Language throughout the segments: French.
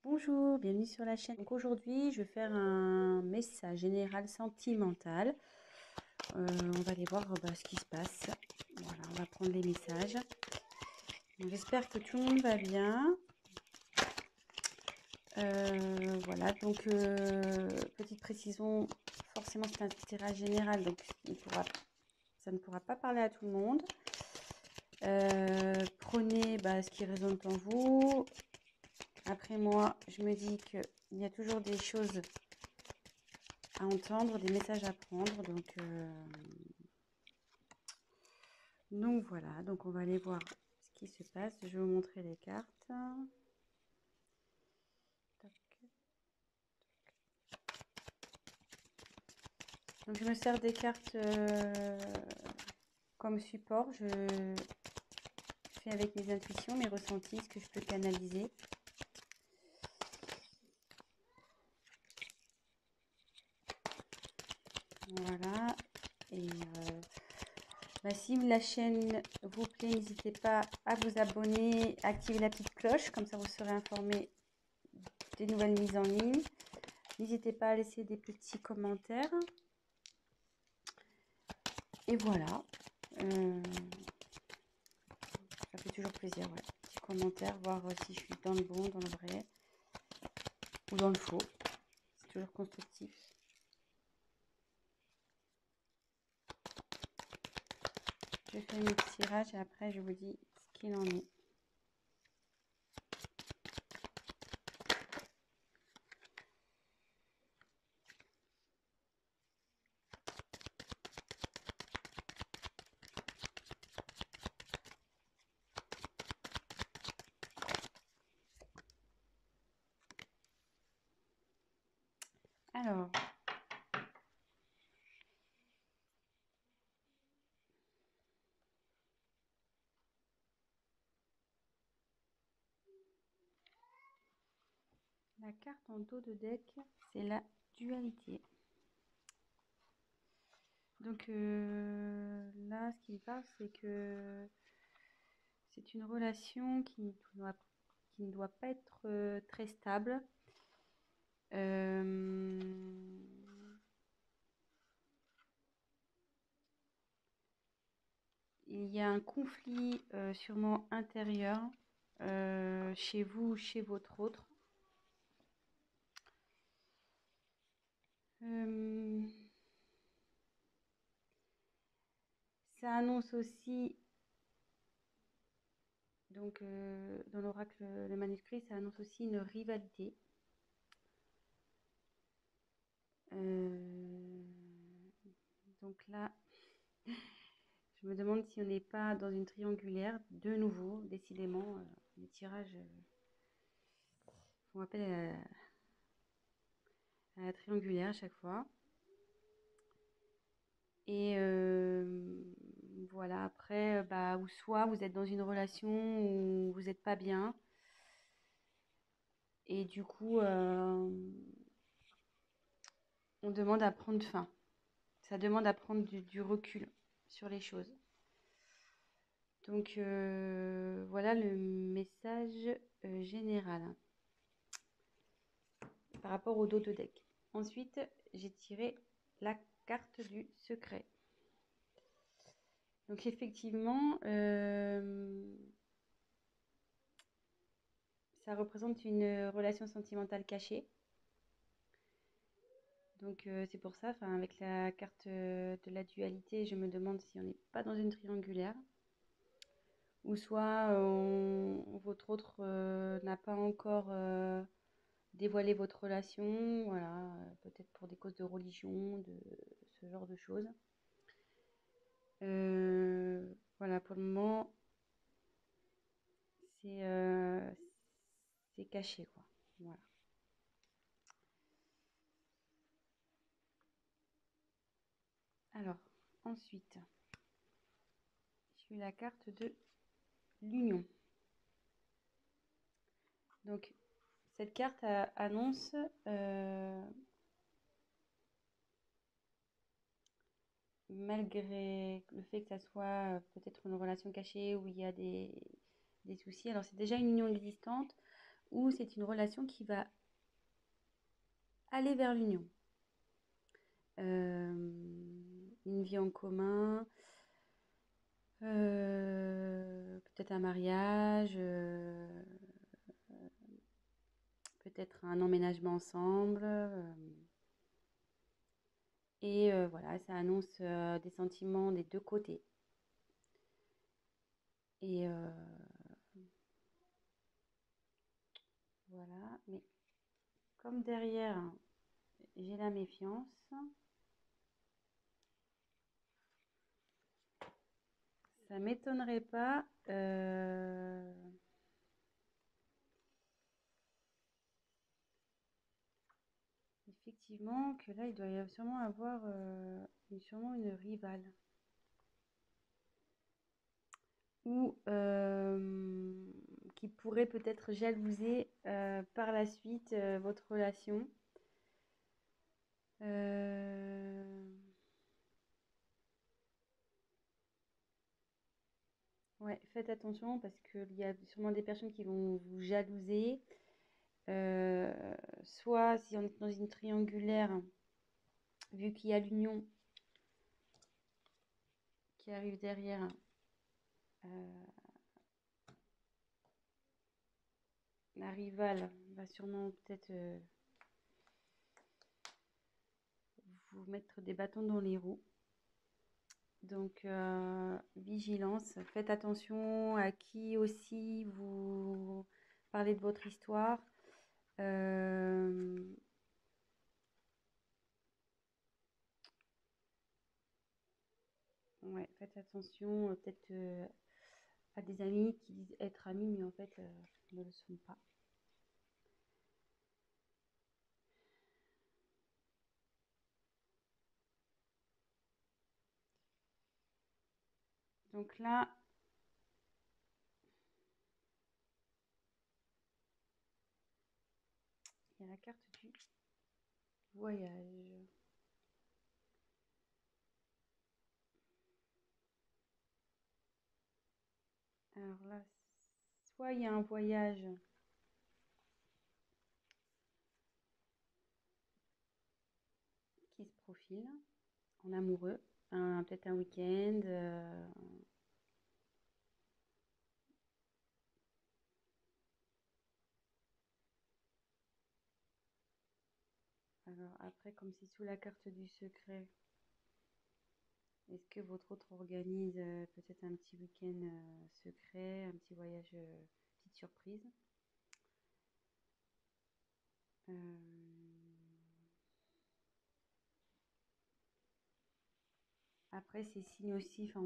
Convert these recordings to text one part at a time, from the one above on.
Bonjour, bienvenue sur la chaîne. Donc aujourd'hui, je vais faire un message général sentimental. On va aller voir ce qui se passe. Voilà, on va prendre les messages. J'espère que tout le monde va bien. Voilà, donc petite précision, forcément c'est un tirage général, donc ça ne pourra pas parler à tout le monde. Prenez ce qui résonne en vous. Après moi, je me dis qu'il y a toujours des choses à entendre, des messages à prendre. Donc voilà, donc on va aller voir ce qui se passe. Je vais vous montrer les cartes. Donc je me sers des cartes comme support. Je fais avec mes intuitions, mes ressentis, ce que je peux canaliser. Voilà. Et si la chaîne vous plaît, n'hésitez pas à vous abonner, à activer la petite cloche, comme ça vous serez informé des nouvelles mises en ligne. N'hésitez pas à laisser des petits commentaires. Et voilà. Ça fait toujours plaisir, ouais. Petit commentaire, voir si je suis dans le bon, dans le vrai ou dans le faux. C'est toujours constructif. Je fais mes petits tirages et après je vous dis ce qu'il en est. Alors, la carte en dos de deck, c'est la dualité. Donc là, ce qui me parle, c'est que c'est une relation qui ne doit pas être très stable. Il y a un conflit sûrement intérieur chez vous ou chez votre autre. Ça annonce aussi, donc dans l'oracle, le manuscrit, ça annonce aussi une rivalité. Donc là, je me demande si on n'est pas dans une triangulaire, de nouveau, décidément, les tirages font appel à la triangulaire à chaque fois. Et voilà, après, ou soit vous êtes dans une relation où vous n'êtes pas bien. Et du coup, on demande à prendre fin. Ça demande à prendre du recul sur les choses. Donc voilà le message général par rapport au dos de deck. Ensuite, j'ai tiré la carte du secret. Donc effectivement, ça représente une relation sentimentale cachée. Donc c'est pour ça, avec la carte de la dualité, je me demande si on n'est pas dans une triangulaire. Ou soit votre autre n'a pas encore dévoilé votre relation, voilà, peut-être pour des causes de religion, de ce genre de choses. Voilà, pour le moment, c'est caché, quoi. Voilà. Alors, ensuite, j'ai eu la carte de l'union. Donc, cette carte annonce malgré le fait que ça soit peut-être une relation cachée où il y a des soucis. Alors, c'est déjà une union existante ou c'est une relation qui va aller vers l'union. Une vie en commun, peut-être un mariage, peut-être un emménagement ensemble. Et voilà, ça annonce des sentiments des deux côtés. Et voilà, mais comme derrière, j'ai la méfiance, ça m'étonnerait pas effectivement que là, il doit y sûrement avoir sûrement une rivale. Ou qui pourrait peut-être jalouser par la suite votre relation. Ouais, faites attention parce qu'il y a sûrement des personnes qui vont vous jalouser. Euh, Soit si on est dans une triangulaire, vu qu'il y a l'union qui arrive derrière, euh, la rivale va sûrement peut-être vous mettre des bâtons dans les roues. Donc, vigilance, faites attention à qui aussi vous parlez de votre histoire. Ouais, faites attention peut-être à des amis qui disent être amis, mais en fait ne le sont pas. Donc là, il y a la carte du voyage. Alors là, soit il y a un voyage qui se profile en amoureux, peut-être un week-end. Alors après, comme c'est sous la carte du secret, est-ce que votre autre organise peut-être un petit week-end secret, un petit voyage, petite surprise? Euh, Après, c'est signe aussi, enfin,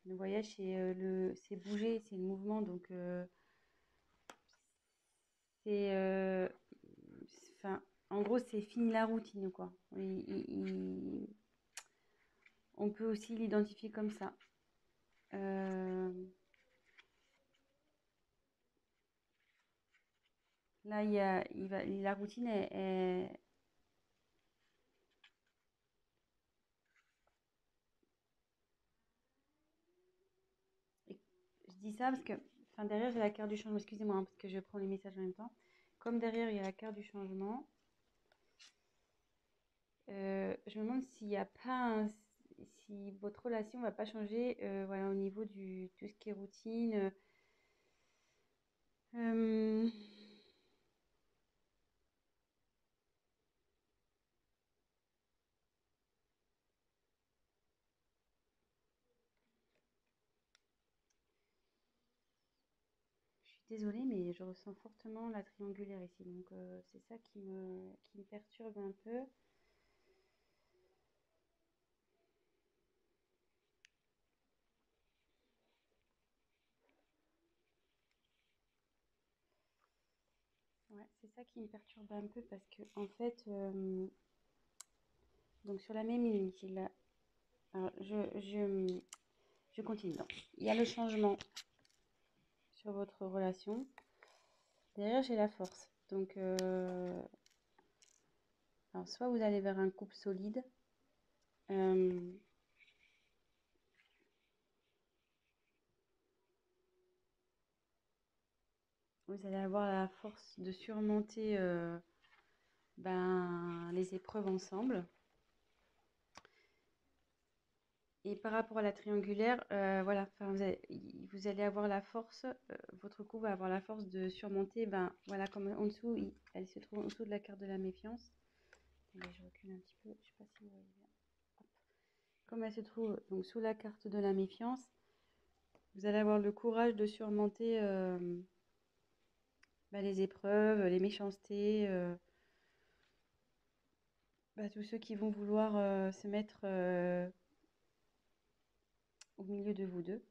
le voyage, c'est bouger, c'est le mouvement, donc c'est, enfin, en gros, c'est fini la routine, quoi. On peut aussi l'identifier comme ça. Euh, Là, la routine je dis ça parce que, enfin, derrière, j'ai la carte du changement. Excusez-moi, hein, parce que je prends les messages en même temps. Comme derrière, il y a la carte du changement, je me demande s'il n'y a pas si votre relation ne va pas changer voilà, au niveau du tout ce qui est routine. Euh, je suis désolée, mais je ressens fortement la triangulaire ici. Donc, c'est ça qui me perturbe un peu. Ouais, c'est ça qui me perturbe un peu parce que, en fait, donc sur la même ligne, alors, je continue. Donc, il y a le changement sur votre relation. Derrière, j'ai la force. Donc, alors, soit vous allez vers un couple solide. euh, vous allez avoir la force de surmonter les épreuves ensemble. Et par rapport à la triangulaire, voilà, vous allez avoir la force, votre couple va avoir la force de surmonter, voilà, comme en dessous, elle se trouve en dessous de la carte de la méfiance. Attendez, je recule un petit peu, je sais pas si vous voyez bien. Hop. Comme elle se trouve donc sous la carte de la méfiance, vous allez avoir le courage de surmonter les épreuves, les méchancetés, tous ceux qui vont vouloir se mettre au milieu de vous deux.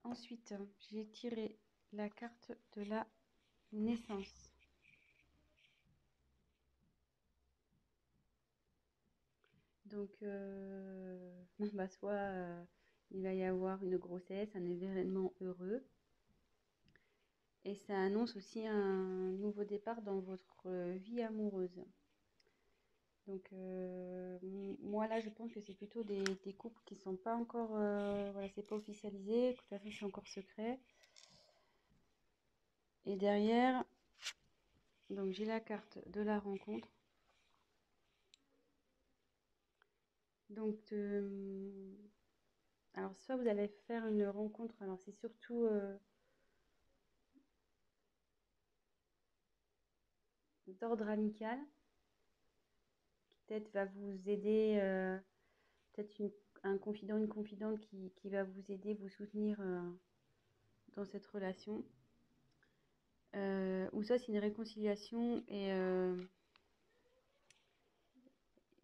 Ensuite, j'ai tiré la carte de la naissance. Donc, soit il va y avoir une grossesse, un événement heureux. Et ça annonce aussi un nouveau départ dans votre vie amoureuse. Donc, moi là, je pense que c'est plutôt des couples qui ne sont pas encore, voilà, c'est pas officialisé, de toute façon, c'est encore secret. Et derrière, donc j'ai la carte de la rencontre. Donc, alors soit vous allez faire une rencontre, alors c'est surtout d'ordre amical, qui peut-être va vous aider, peut-être un confident, une confidente qui va vous aider, vous soutenir dans cette relation. Ou soit c'est une réconciliation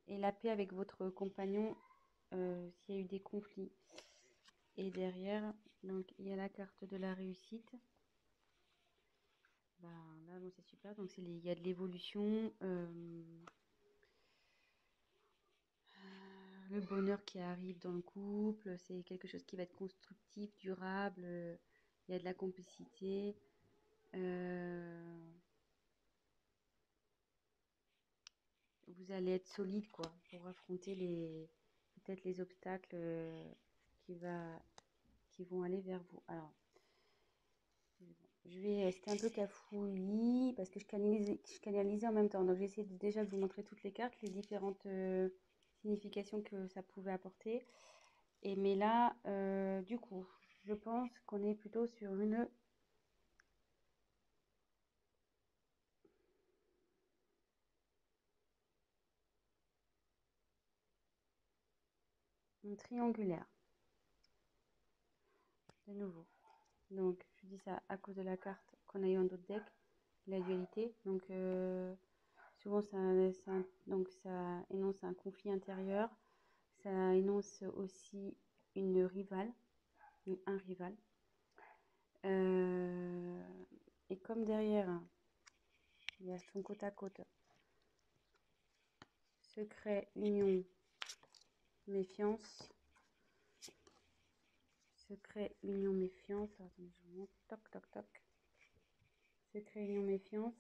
et la paix avec votre compagnon s'il y a eu des conflits. Et derrière, donc il y a la carte de la réussite. Là, bon, c'est super. Donc il y a de l'évolution, le bonheur qui arrive dans le couple. C'est quelque chose qui va être constructif, durable. Il y a de la complicité. Vous allez être solide quoi pour affronter peut-être les obstacles qui vont aller vers vous. Alors, c'était un peu cafouillis parce que je canalisais en même temps. Donc, j'ai essayé déjà de vous montrer toutes les cartes, les différentes significations que ça pouvait apporter. Mais là, du coup, je pense qu'on est plutôt sur une triangulaire, de nouveau. Donc, je dis ça à cause de la carte qu'on a eu en d'autres decks, la dualité. Donc, souvent, ça énonce un conflit intérieur. Ça énonce aussi une rivale, un rival. Et comme derrière, il y a son côte à côte, secret, union, méfiance. Secret, union, méfiance. Attendez, je monte. Toc, toc, toc. Secret, union, méfiance.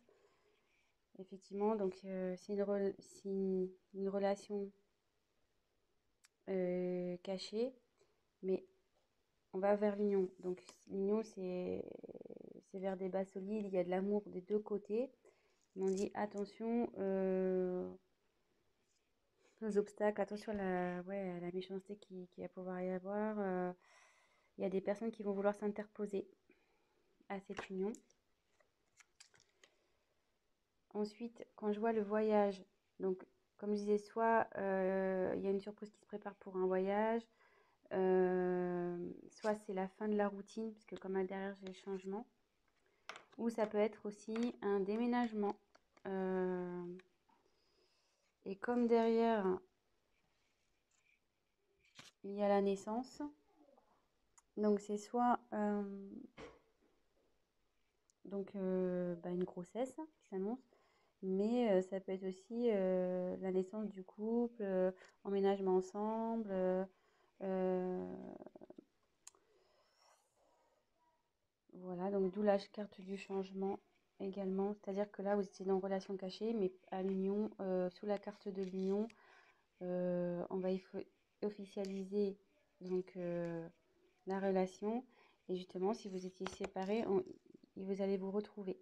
Effectivement, donc c'est une relation cachée, mais on va vers l'union. Donc l'union, c'est vers des bases solides, il y a de l'amour des deux côtés. Mais on dit attention aux obstacles, attention à la méchanceté qui va pouvoir y avoir. Il y a des personnes qui vont vouloir s'interposer à cette union. Ensuite, quand je vois le voyage, donc comme je disais, soit il y a une surprise qui se prépare pour un voyage, soit c'est la fin de la routine, puisque comme derrière j'ai le changement, ou ça peut être aussi un déménagement. Et comme derrière il y a la naissance, donc c'est soit une grossesse qui s'annonce, mais ça peut être aussi la naissance du couple, emménagement ensemble, Voilà, donc d'où la carte du changement également. C'est-à-dire que là, vous étiez dans relation cachée, mais à l'union, sous la carte de l'union, on va officialiser donc la relation. Et justement, si vous étiez séparés, vous allez vous retrouver.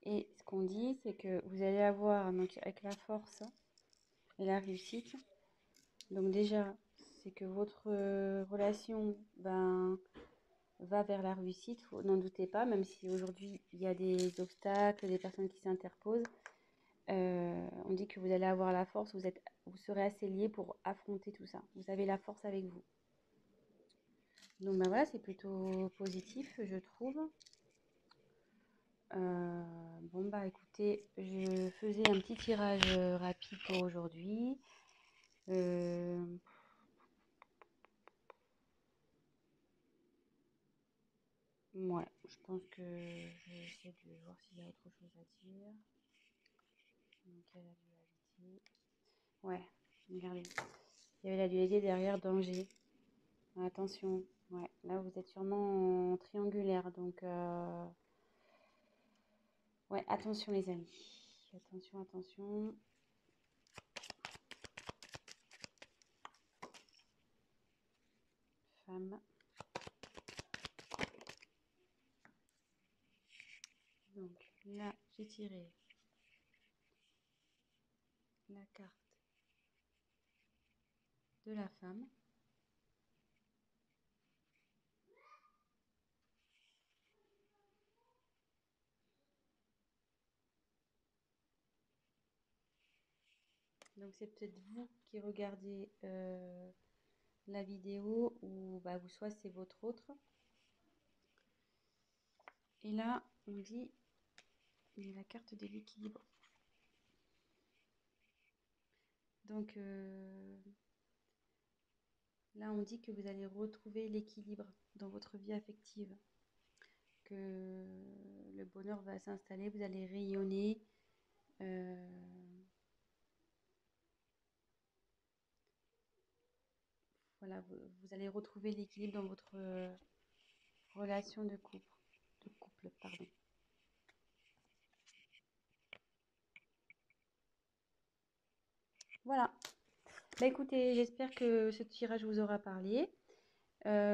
Et ce qu'on dit, c'est que vous allez avoir, donc, avec la force et la réussite, donc déjà, c'est que votre relation va vers la réussite, n'en doutez pas, même si aujourd'hui il y a des obstacles, des personnes qui s'interposent. On dit que vous allez avoir la force, vous serez assez liés pour affronter tout ça. Vous avez la force avec vous. Donc bah voilà, c'est plutôt positif, je trouve. Bon bah écoutez, je faisais un petit tirage rapide pour aujourd'hui. Euh, ouais, je pense que je vais essayer de voir s'il y a autre chose à dire. Donc il y a la dualité. Ouais, regardez. Il y avait la dualité derrière danger. Attention. Ouais, là vous êtes sûrement en triangulaire, donc ouais, attention les amis. Attention, attention. Femme. Donc là, j'ai tiré la carte de la femme. Donc c'est peut-être vous qui regardez la vidéo ou bah, vous soit c'est votre autre. Et là, on dit il y a la carte de l'équilibre. Donc là, on dit que vous allez retrouver l'équilibre dans votre vie affective, que le bonheur va s'installer, vous allez rayonner. Voilà, vous allez retrouver l'équilibre dans votre relation de couple, pardon. Voilà. Bah écoutez, j'espère que ce tirage vous aura parlé.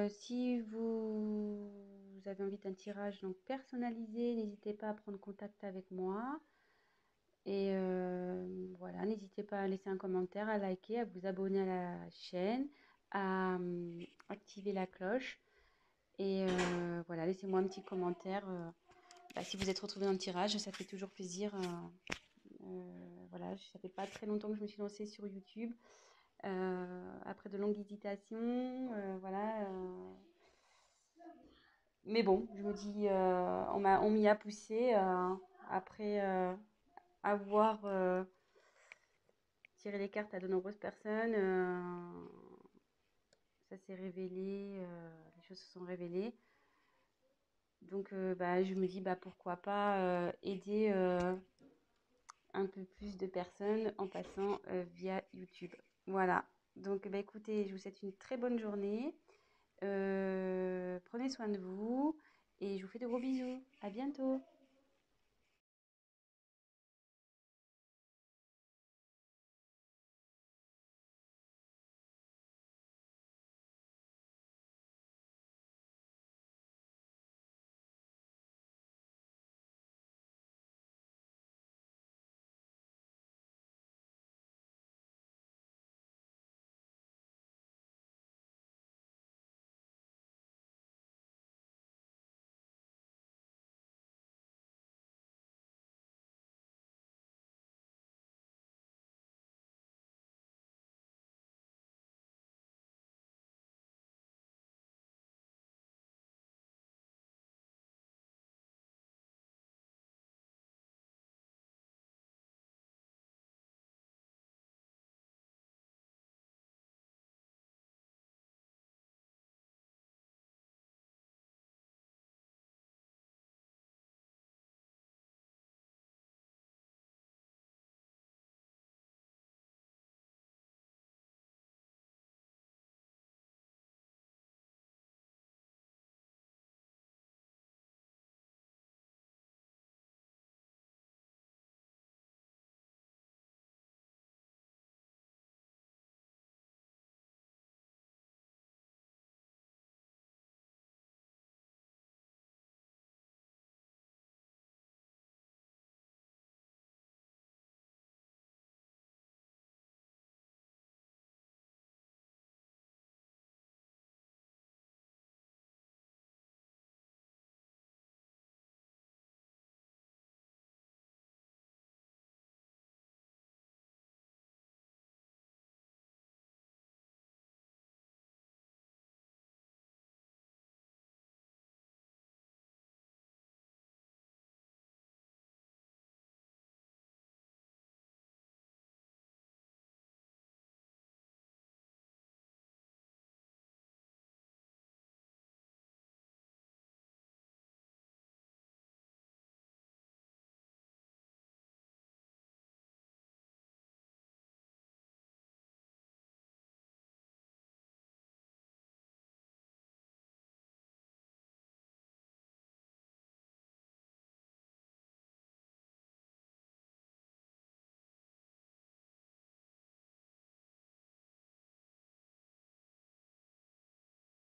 Si vous avez envie d'un tirage donc personnalisé, n'hésitez pas à prendre contact avec moi. Et voilà, n'hésitez pas à laisser un commentaire, à liker, à vous abonner à la chaîne, à activer la cloche. Et voilà, laissez-moi un petit commentaire. Bah, si vous êtes retrouvé dans le tirage, ça fait toujours plaisir. Voilà, ça fait pas très longtemps que je me suis lancée sur YouTube. Après de longues hésitations, voilà. Mais bon, je me dis, on m'y a poussé après avoir tiré les cartes à de nombreuses personnes. Ça s'est révélé, les choses se sont révélées. Donc, bah, je me dis, bah, pourquoi pas aider un peu plus de personnes en passant via YouTube. Voilà. Donc, bah, écoutez, je vous souhaite une très bonne journée. Prenez soin de vous et je vous fais de gros bisous. À bientôt.